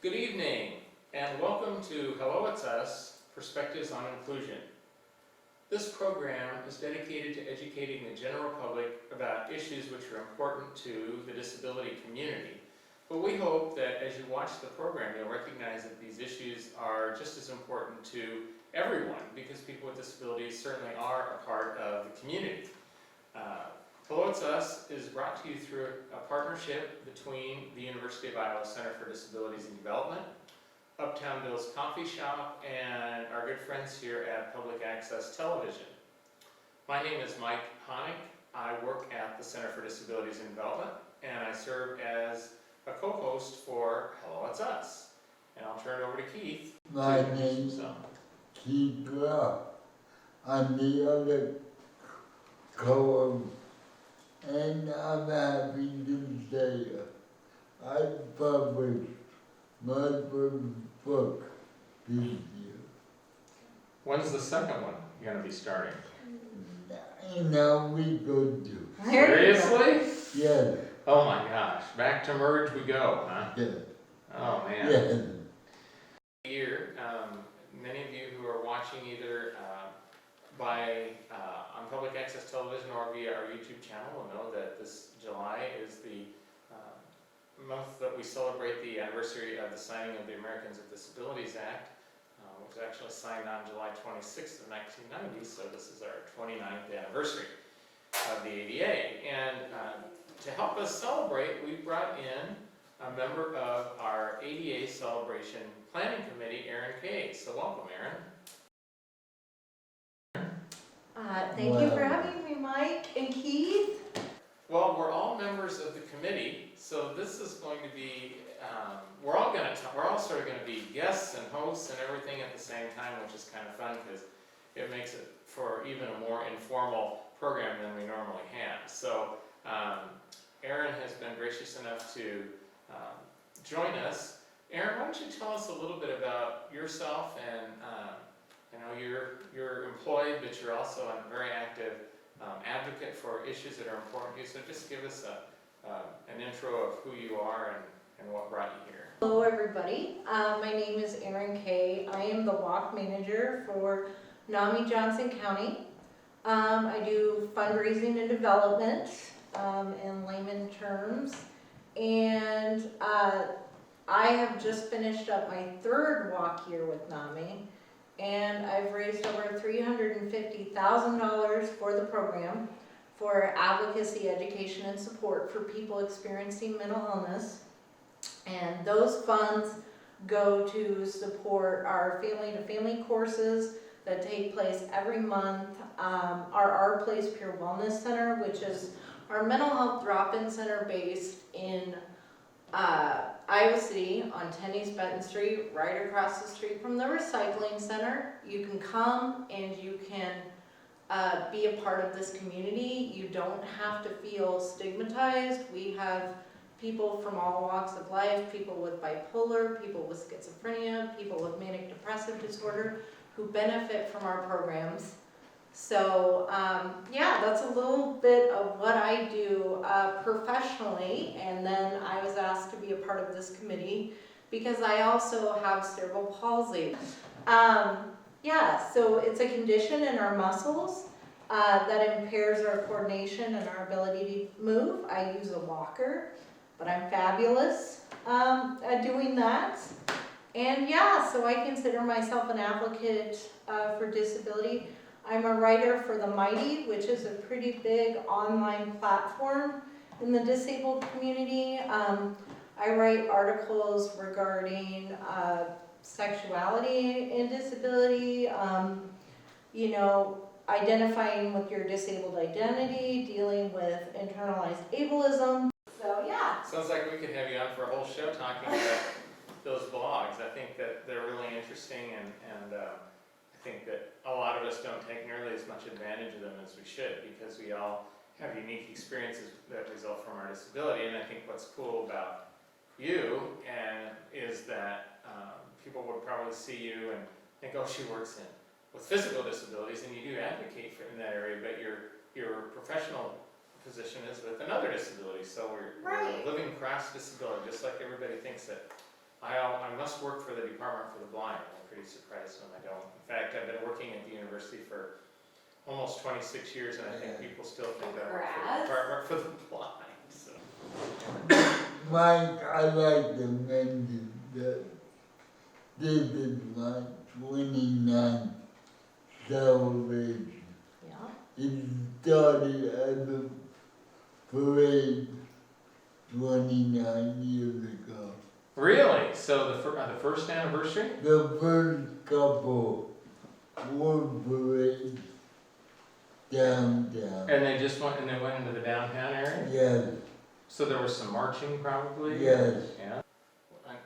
Good evening, and welcome to Hello It's Us, Perspectives on Inclusion. This program is dedicated to educating the general public about issues which are important to the disability community. But we hope that as you watch the program, you'll recognize that these issues are just as important to everyone, because people with disabilities certainly are a part of the community. Hello It's Us is brought to you through a partnership between the University of Iowa Center for Disabilities and Development, Uptown Bill's Coffee Shop, and our good friends here at Public Access Television. My name is Mike Honig. I work at the Center for Disabilities and Development, and I serve as a co-host for Hello It's Us. And I'll turn it over to Keith. My name is Keith Ruff. I'm the other co-host, and I'm happy to say I published my first book this year. When's the second one you're going to be starting? In a week or two. Seriously? Yes. Oh my gosh, back to merge we go, huh? Yes. Oh man. Yes. Here, many of you who are watching either on Public Access Television or via our YouTube channel will know that this July is the month that we celebrate the anniversary of the signing of the Americans with Disabilities Act, which was actually signed on July 26th of 1990, so this is our 29th anniversary of the ADA. And to help us celebrate, we brought in a member of our ADA Celebration Planning Committee, Erin Kay. So welcome, Erin. Thank you for having me, Mike and Keith. Well, we're all members of the committee, so this is going to be, we're all sort of going to be guests and hosts and everything at the same time, which is kind of fun because it makes it for even a more informal program than we normally have. So Erin has been gracious enough to join us. Erin, why don't you tell us a little bit about yourself? And I know you're employed, but you're also a very active advocate for issues that are important to you. So just give us an intro of who you are and what brought you here. Hello, everybody. My name is Erin Kay. I am the walk manager for NAMI Johnson County. I do fundraising and development in layman terms. And I have just finished up my third walk year with NAMI. And I've raised over $350,000 for the program for advocacy, education, and support for people experiencing mental illness. And those funds go to support our family-to-family courses that take place every month, our Place Pure Wellness Center, which is our mental health drop-in center based in Iowa City on 10 East Benton Street, right across the street from the recycling center. You can come and you can be a part of this community. You don't have to feel stigmatized. We have people from all walks of life, people with bipolar, people with schizophrenia, people with manic depressive disorder who benefit from our programs. So yeah, that's a little bit of what I do professionally, and then I was asked to be a part of this committee because I also have cerebral palsy. Yeah, so it's a condition in our muscles that impairs our coordination and our ability to move. I use a walker, but I'm fabulous at doing that. And yeah, so I consider myself an advocate for disability. I'm a writer for The Mighty, which is a pretty big online platform in the disabled community. I write articles regarding sexuality and disability, you know, identifying with your disabled identity, dealing with internalized ableism. So yeah. Sounds like we could have you on for a whole show talking about those blogs. I think that they're really interesting, and I think that a lot of us don't take nearly as much advantage of them as we should, because we all have unique experiences that result from our disability. And I think what's cool about you is that people would probably see you and think, oh, she works with physical disabilities, and you do advocate in that area, but your professional position is with another disability. So we're living cross disability, just like everybody thinks that I must work for the Department for the Blind. I'm pretty surprised when I don't. In fact, I've been working at the university for almost 26 years, and I think Yeah. people still think that I work for the Congrats. Department for the Blind. So. Mike, I'd like to mention that this is my 29th celebration. Yeah. It started as a parade 29 years ago. Really? So the first anniversary? The first couple were parades downtown. And they went into the downtown area? Yes, So there was some marching probably? yes. Yeah.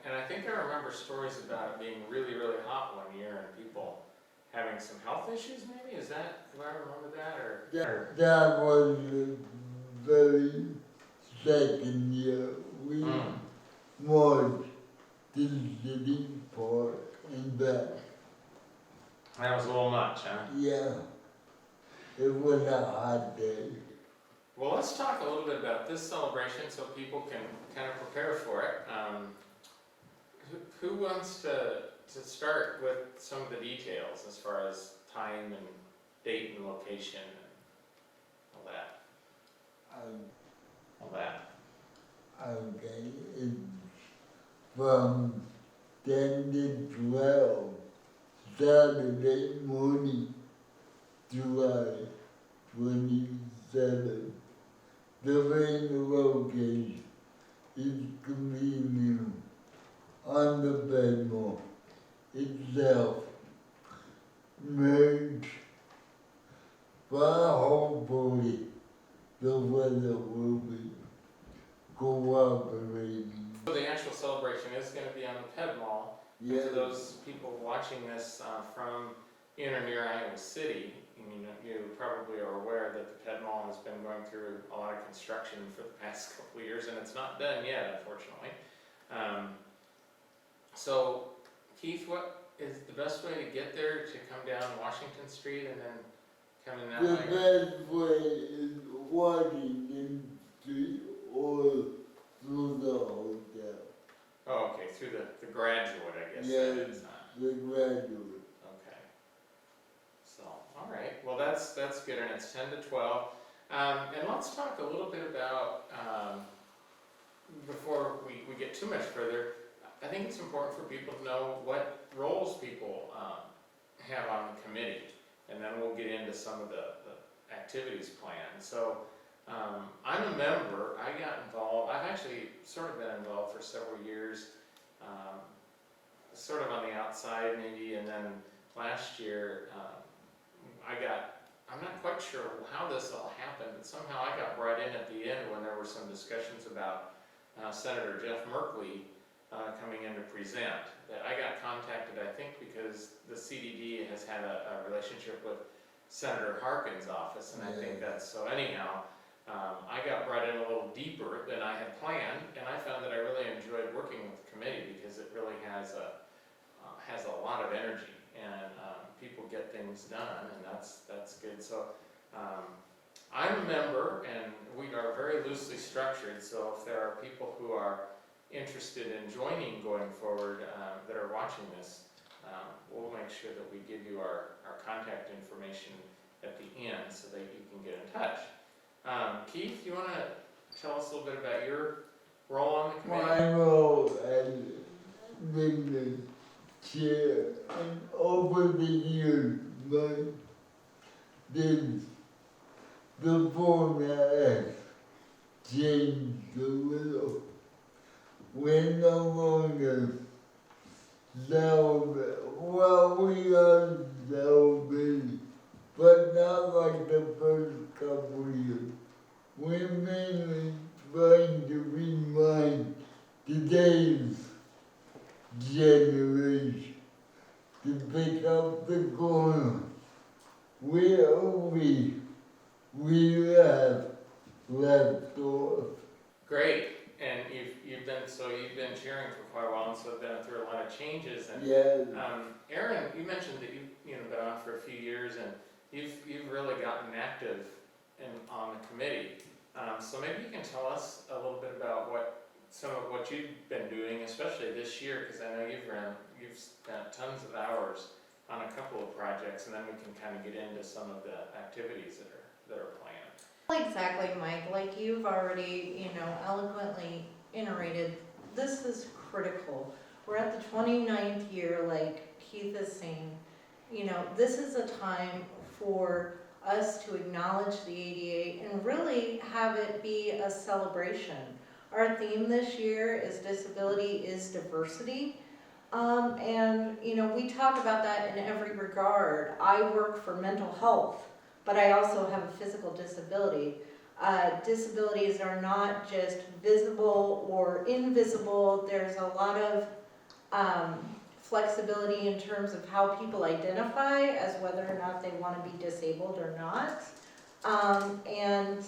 And I think I remember stories about it being really, really hot one year and people having some health issues maybe? Do I remember that or? That was the very second year we marched to the city park and back. That was a little much, huh? Yeah, it was a hot day. Well, let's talk a little bit about this celebration so people can kind of prepare for it. Who wants to start with some of the details as far as time and date and location and all that? Okay, it's from 10 to 12, Saturday morning, July 27th. The main location is convenient on the Bedmore itself. Merge, but hopefully the weather will be cooperating. So the actual celebration is going to be on the Ped Mall. Yeah. To those people watching this from in or near Iowa City, you probably are aware that the Ped Mall has been going through a lot of construction for the past couple of years, and it's not done yet, unfortunately. So, Keith, what is the best way to get there? To come down Washington Street and then come in that The way? best way is Washington Street or through the hotel. Oh, okay, through the Graduate, I guess. Yeah. That is, The Graduate. okay. So, all right. Well, that's good, and it's 10 to 12. And let's talk a little bit about before we get too much further. I think it's important for people to know what roles people have on the committee, and then we'll get into some of the activities planned. So I'm a member. I got involved. I've actually sort of been involved for several years, sort of on the outside maybe, and then last year I'm not quite sure how this all happened, but somehow I got brought in at the end when there were some discussions about Senator Jeff Merkley coming in to present. That I got contacted, I think, because the CDD has had a relationship with Senator Harkin's office, and I think that's so. Anyhow, I got brought in a little deeper than I had planned, and I found that I really enjoyed working with the committee because it really has a lot of energy, and people get things done, and that's good. So I'm a member, and we are very loosely structured. So if there are people who are interested in joining going forward that are watching this, we'll make sure that we give you our contact information at the end so that you can get in touch. Keith, you want to tell us a little bit about your role on the committee? My role has been the chair, and over the years, the format has changed a little. We're no longer celebrating, well, we are celebrating, but not like the first couple years. We're mainly trying to remind today's generation to pick up the corner where we have left off. Great, and you've been chairing for quite a while, and so have been through a lot of changes. And Yes. Aaron, you mentioned that you've been on for a few years, and you've really gotten active on the committee. So maybe you can tell us a little bit about what some of what you've been doing, especially this year, because I know you've spent tons of hours on a couple of projects, and then we can kind of get into some of the activities that are planned. Exactly, Mike, like you've already, eloquently iterated, this is critical. We're at the 29th year, like Keith is saying, this is a time for us to acknowledge the ADA and really have it be a celebration. Our theme this year is disability is diversity. And we talk about that in every regard. I work for mental health, but I also have a physical disability. Disabilities are not just visible or invisible. There's a lot of flexibility in terms of how people identify as whether or not they want to be disabled or not. And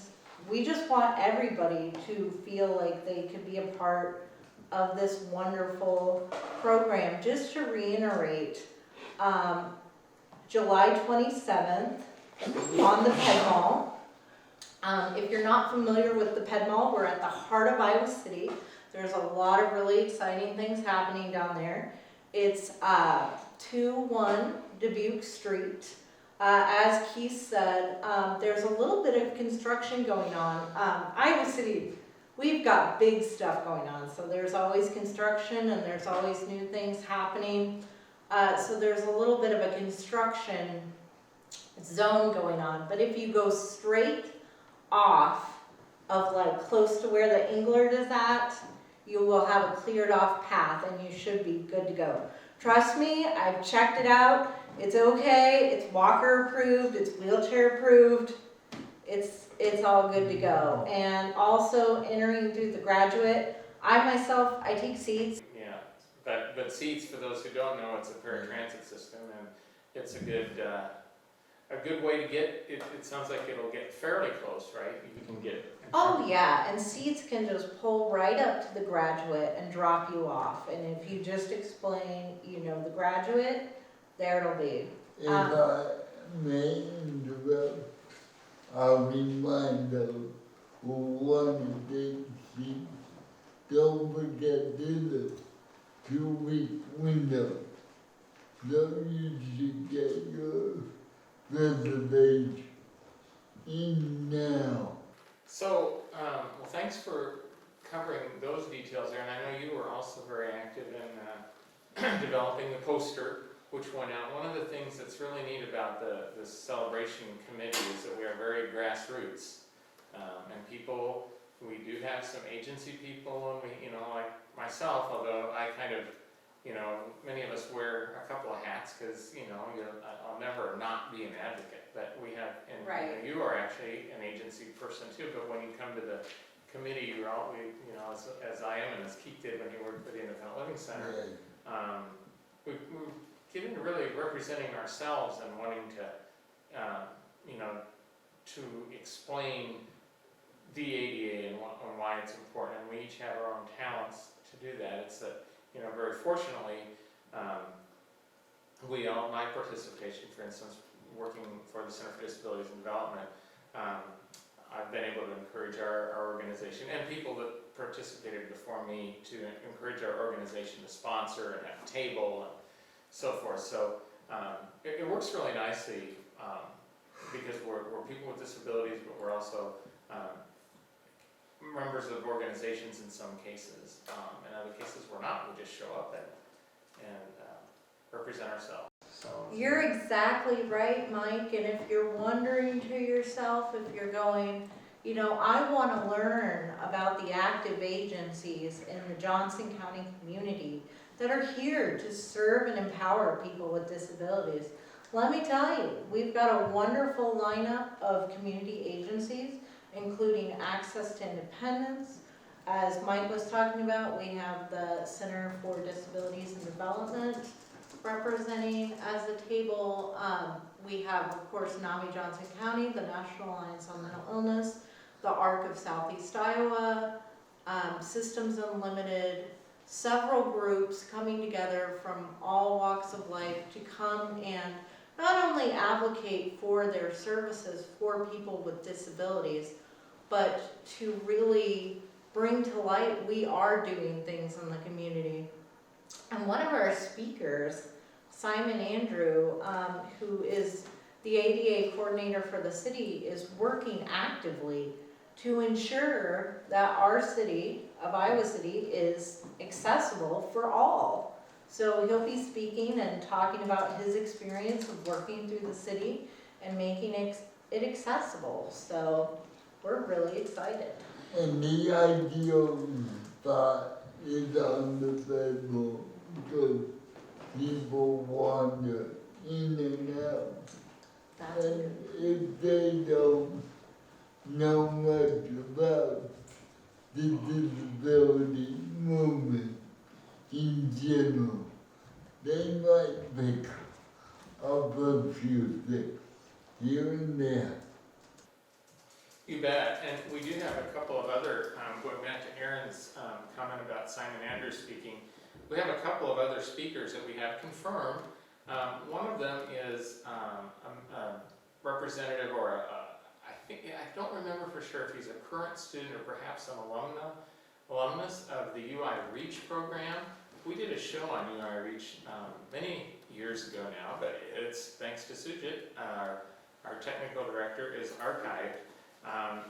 we just want everybody to feel like they could be a part of this wonderful program. Just to reiterate, July 27th on the Ped Mall. If you're not familiar with the Ped Mall, we're at the heart of Iowa City. There's a lot of really exciting things happening down there. It's 21 Dubuque Street. As Keith said, there's a little bit of construction going on. Iowa City, we've got big stuff going on, so there's always construction and there's always new things happening. So there's a little bit of a construction zone going on, but if you go straight off of like close to where the Englert is at, you will have a cleared off path and you should be good to go. Trust me, I've checked it out. It's okay, it's walker approved, it's wheelchair approved, it's all good to go. And also entering through the graduate, I take seats. Yeah, but seats, for those who don't know, it's a paratransit system, and it's a good way to get, it sounds like it'll get fairly close, right? You can get. Oh yeah, and seats can just pull right up to the graduate and drop you off. And if you just explain, the graduate, there it'll be. If I may interrupt, I'll remind those who want to take seats, don't forget there's a 2-week window. So you should get your reservation in now. So, well, thanks for covering those details there, and I know you were also very active in developing the poster, which went out. One of the things that's really neat about the celebration committee is that we are very grassroots, and people, we do have some agency people, and we, like myself, although I kind of, many of us wear a couple of hats because, I'll never not be an advocate, but we have, and Right. You are actually an agency person too, but when you come to the committee, you're all, as I am, and as Keith did when he worked for the Independent Living Center, we get into really representing ourselves and wanting to, to explain the ADA and why it's important, and we each have our own talents to do that. It's that, very fortunately, my participation, for instance, working for the Center for Disabilities and Development, I've been able to encourage our organization and people that participated before me to encourage our organization to sponsor and have a table and so forth. So it works really nicely because we're people with disabilities, but we're also members of organizations in some cases. In other cases, we're not. We just show up and represent ourselves. So You're exactly right, Mike, and if you're wondering to yourself, if you're going, I want to learn about the active agencies in the Johnson County community that are here to serve and empower people with disabilities. Let me tell you, we've got a wonderful lineup of community agencies, including Access to Independence. As Mike was talking about, we have the Center for Disabilities and Development representing as a table. We have, of course, NAMI Johnson County, the National Alliance on Mental Illness, the ARC of Southeast Iowa, Systems Unlimited, several groups coming together from all walks of life to come and not only advocate for their services for people with disabilities, but to really bring to light we are doing things in the community. And one of our speakers, Simon Andrew, who is the ADA coordinator for the city, is working actively to ensure that our city of Iowa City is accessible for all. So he'll be speaking and talking about his experience of working through the city and making it accessible. So we're really excited. And the ideal spot is on the table because people wander in and out. That's And good. if they don't know much about the disability movement in general, they might pick up a few things here and there. You bet, and we do have a couple of other, going back to Aaron's comment about Simon Andrews speaking, we have a couple of other speakers that we have confirmed. One of them is a representative or I don't remember for sure if he's a current student or perhaps an alumnus of the UI Reach program. We did a show on UI Reach many years ago now, but it's thanks to Sujit, our technical director, is archived.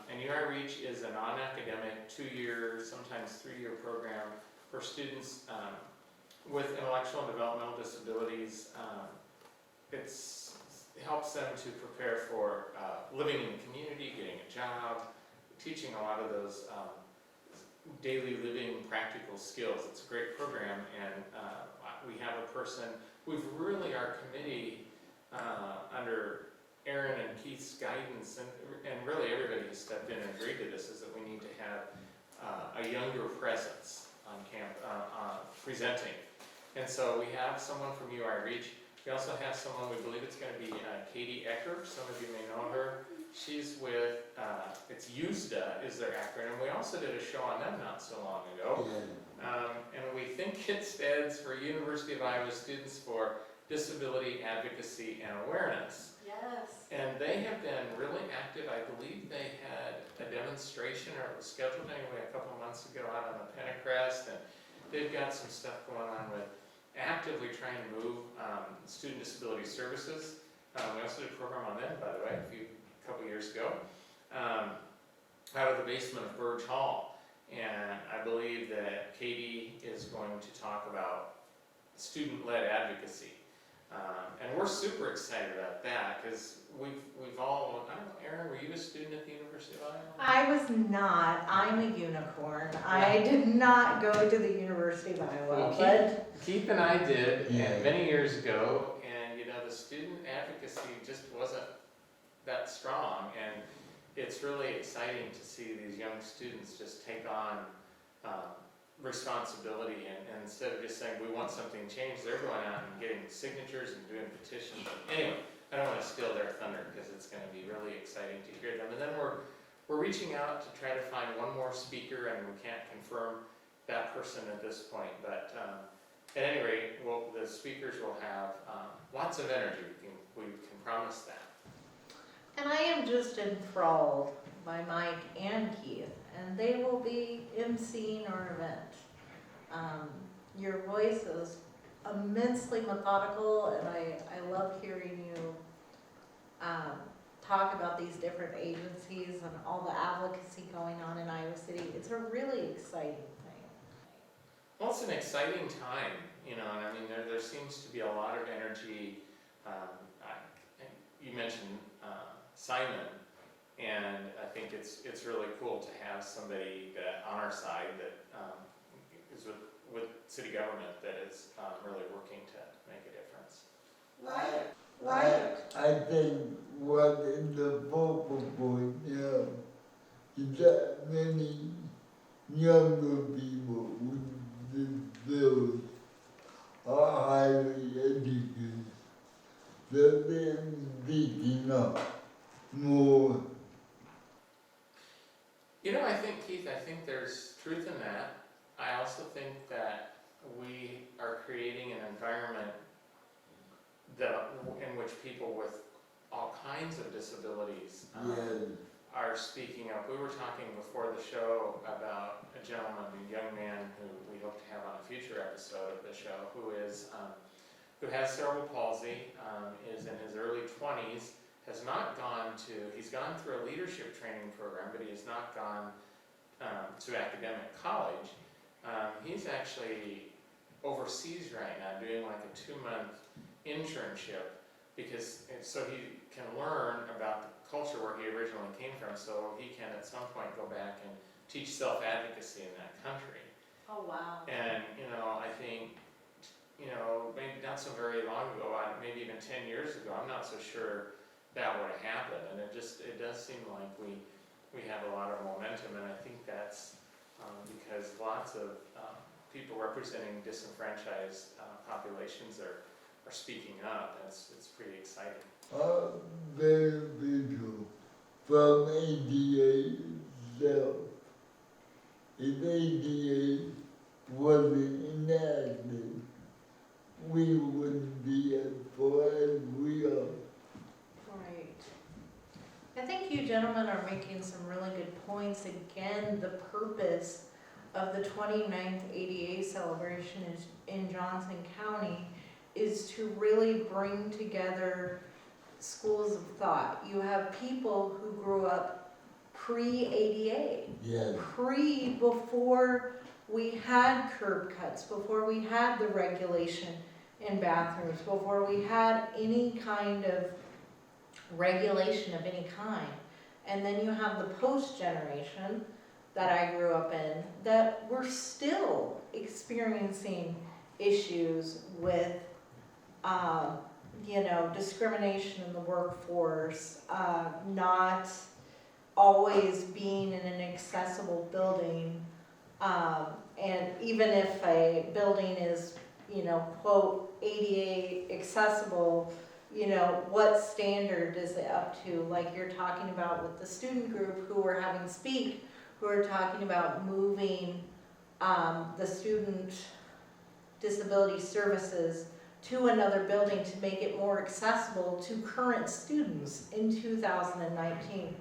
And UI Reach is a non-academic 2-year, sometimes 3-year program for students with intellectual and developmental disabilities. It helps them to prepare for living in the community, getting a job, teaching a lot of those daily living practical skills. It's a great program, and we have a person, our committee under Aaron and Keith's guidance, and really everybody has stepped in and agreed to this, is that we need to have a younger presence on camp presenting. And so we have someone from UI Reach. We also have someone, we believe it's going to be Katie Ecker. Some of you may know her. She's with, it's USDA is their acronym. We also did a show on them not so long ago. And we think it stands for University of Iowa Students for Disability Advocacy and Awareness. Yes. And they have been really active. I believe they had a demonstration, or it was scheduled anyway a couple months ago out on the Pentecrest, and they've got some stuff going on with actively trying to move student disability services. We also did a program on them, by the way, a couple years ago, out of the basement of Burge Hall. And I believe that Katie is going to talk about student-led advocacy. And we're super excited about that because we've all, I don't know, Erin, were you a student at the University of Iowa? I was not. I'm a unicorn. I did not go to the University of Iowa, Well, Keith and I did, Yeah. and many years ago, and the student advocacy just wasn't that strong, and it's really exciting to see these young students just take on responsibility, and instead of just saying we want something changed, they're going out and getting signatures and doing petitions. Anyway, I don't want to steal their thunder because it's going to be really exciting to hear them. And then we're reaching out to try to find one more speaker, and we can't confirm that person at this point. But at any rate, the speakers will have lots of energy. We can promise that. And I am just enthralled by Mike and Keith, and they will be emceeing our event. Your voice is immensely methodical, and I love hearing you talk about these different agencies and all the advocacy going on in Iowa City. It's a really exciting thing. Well, it's an exciting time, and I mean, there seems to be a lot of energy. You mentioned Simon, and I think it's really cool to have somebody that on our side that is with city government that is really working to make a difference. Right. I think what is the focal point now is that many younger people with disabilities are highly educated. That they're speaking up more. I think, Keith, there's truth in that. I also think that we are creating an environment in which people with all kinds of disabilities are speaking up. We were talking before the show about a gentleman, a young man who we hope to have on a future episode of the show, who has cerebral palsy, is in his early 20s, he's gone through a leadership training program, but he has not gone to academic college. He's actually overseas right now doing like a 2-month internship so he can learn about the culture where he originally came from, so he can at some point go back and teach self-advocacy in that country. Oh, wow. And, I think, maybe not so very long ago, maybe even 10 years ago, I'm not so sure that would have happened. And it does seem like we have a lot of momentum, and I think that's because lots of people representing disenfranchised populations are speaking up. It's pretty exciting. Very visual from ADA itself. If ADA wasn't enacted, we wouldn't be as far as we are. Right. I think you gentlemen are making some really good points. Again, the purpose of the 29th ADA celebration in Johnson County is to really bring together schools of thought. You have people who grew up pre-ADA, Yes. before we had curb cuts, before we had the regulation in bathrooms, before we had any kind of regulation of any kind. And then you have the post generation that I grew up in that we're still experiencing issues with discrimination in the workforce, not always being in an accessible building, and even if a building is, quote, ADA accessible, what standard is it up to? Like you're talking about with the student group who are having speak, who are talking about moving the student disability services to another building to make it more accessible to current students in 2019.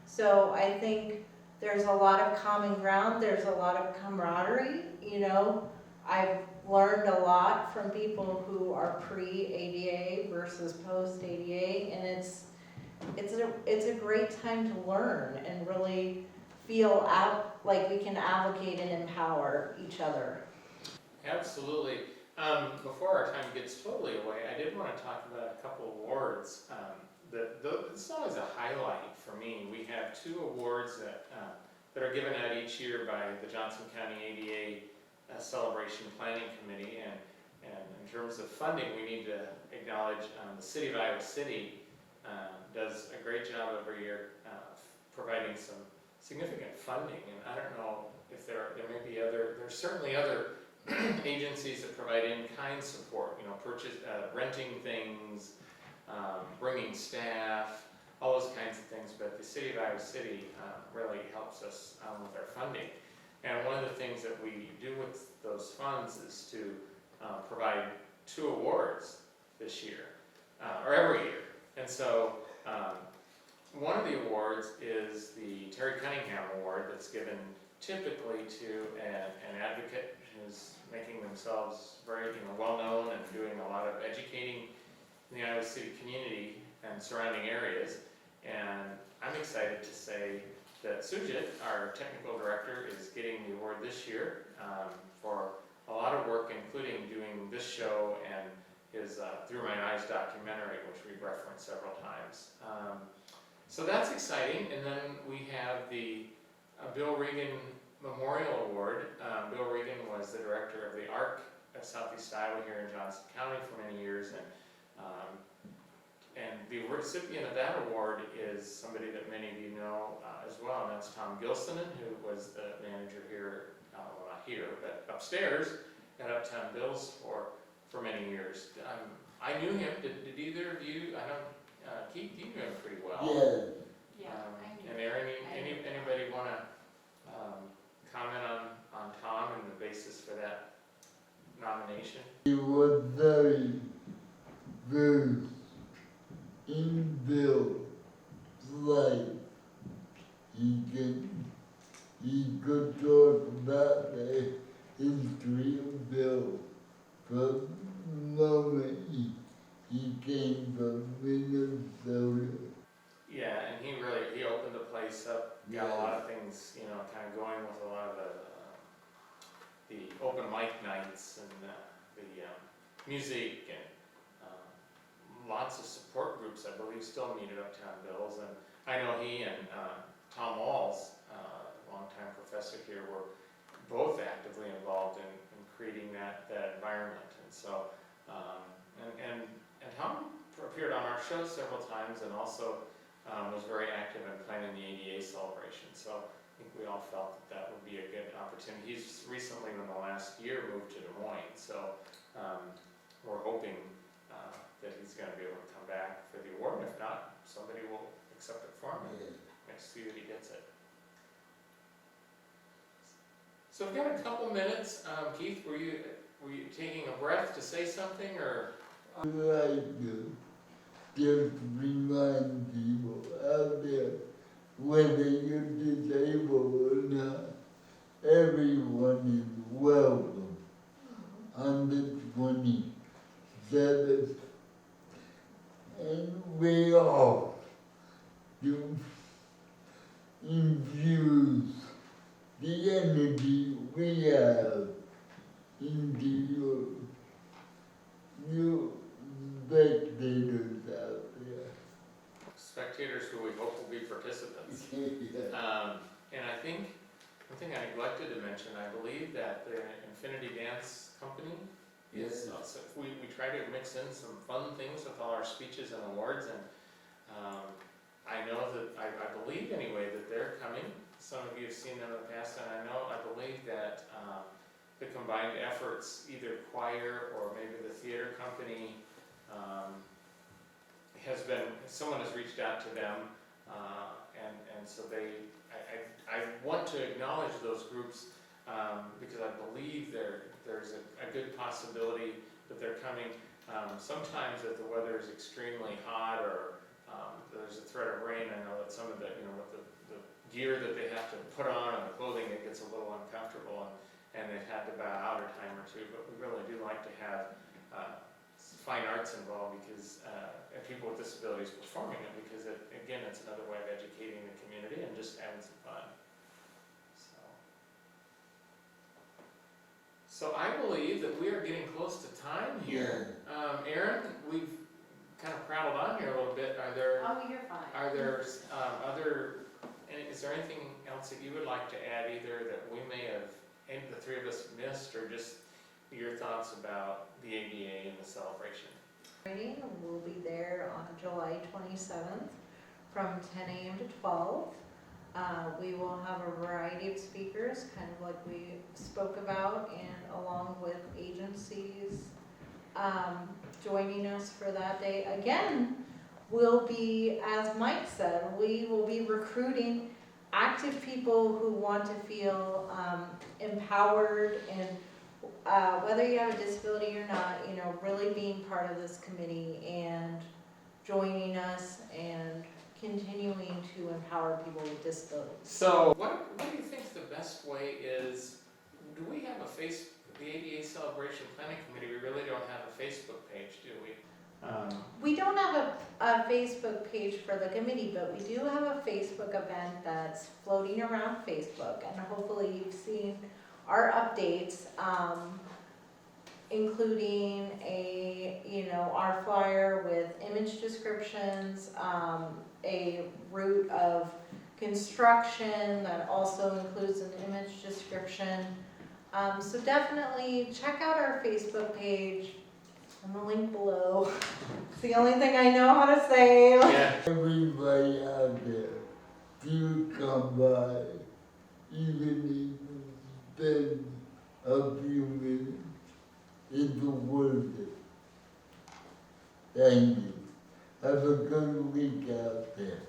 So I think there's a lot of common ground, there's a lot of camaraderie, I've learned a lot from people who are pre-ADA versus post-ADA, and it's a great time to learn and really feel like we can advocate and empower each other. Absolutely. Before our time gets totally away, I did want to talk about a couple awards. This is always a highlight for me. We have 2 awards that are given out each year by the Johnson County ADA Celebration Planning Committee, and in terms of funding, we need to acknowledge the City of Iowa City does a great job every year providing some significant funding, and I don't know if there may be there's certainly other agencies that provide in-kind support, renting things, bringing staff, all those kinds of things, but the City of Iowa City really helps us with our funding. And one of the things that we do with those funds is to provide 2 awards this year, or every year. And so one of the awards is the Terry Cunningham Award that's given typically to an advocate who's making themselves very well known and doing a lot of educating in the Iowa City community and surrounding areas. And I'm excited to say that Sujit, our technical director, is getting the award this year for a lot of work, including doing this show and his Through My Eyes documentary, which we've referenced several times. So that's exciting. And then we have the Bill Regan Memorial Award. Bill Regan was the director of the ARC of Southeast Iowa here in Johnson County for many years, and the recipient of that award is somebody that many of you know as well, and that's Tom Gilsonen, who was the manager here, well not here, but upstairs at Uptown Bill's for many years. I knew him. Did either of you? I don't. Keith, you knew him pretty well. Yeah. I knew. And Erin, anybody want to comment on Tom and the basis for that nomination? He was very versed in Bill's life he could talk about the history of Bill from the moment he came from Minnesota. Yeah, and he opened the place up, got a lot of things, you know, kind of going with a lot of the open mic nights and the music and lots of support groups, I believe, still meet at Uptown Bill's. And I know he and Tom Walls, longtime professor here, were both actively involved in creating that environment. And so, and Tom appeared on our show several times and also was very active in planning the ADA celebration. So I think we all felt that would be a good opportunity. He's recently, in the last year, moved to Des Moines. So we're hoping that he's going to be able to come back for the award. And if not, somebody will accept it for him and see that he gets it. So we've got a couple minutes. Keith, were you taking a breath to say something, or? I'd like to just remind people out there, whether you're disabled or not, everyone is welcome on the 27th. And we all do infuse the energy we have into you spectators out there. Spectators who we hope will be participants. Yeah. And I think, one thing I neglected to mention, I believe that the Infinity Dance Company is, so we try to mix in some fun things with all our speeches and awards, and I know that, I believe anyway, that they're coming. Some of you have seen them in the past, and I believe that the combined efforts, either choir or maybe the theater company, someone has reached out to them, and so I want to acknowledge those groups because I believe there's a good possibility that they're coming. Sometimes if the weather is extremely hot or there's a threat of rain, I know that some of the, with the gear that they have to put on and the clothing, it gets a little uncomfortable, and they've had to bow out a time or two, but we really do like to have fine arts involved because and people with disabilities performing it, because again, it's another way of educating the community and just having some fun. So I believe that we are getting close to time here. Aaron, we've kind of prattled on here a little bit. Are there? Oh, you're fine. Are there is there anything else that you would like to add, either that we may have, the three of us missed, or just your thoughts about the ADA and the celebration? We'll be there on July 27th from 10 a.m. to 12. We will have a variety of speakers, kind of like we spoke about, and along with agencies joining us for that day. Again, we'll be, as Mike said, we will be recruiting active people who want to feel empowered, and whether you have a disability or not, really being part of this committee and joining us and continuing to empower people with disabilities. So what do you think the best way is? Do we have the ADA Celebration Planning Committee, we really don't have a Facebook page, do we? We don't have a Facebook page for the committee, but we do have a Facebook event that's floating around Facebook, and hopefully you've seen our updates, including our flyer with image descriptions, a route of construction that also includes an image description. So definitely check out our Facebook page and the link below. It's the only thing I know how to say. Yeah. Everybody out there, do come by, even if it's been a few minutes, it's worth it. Thank you. Have a good week out there.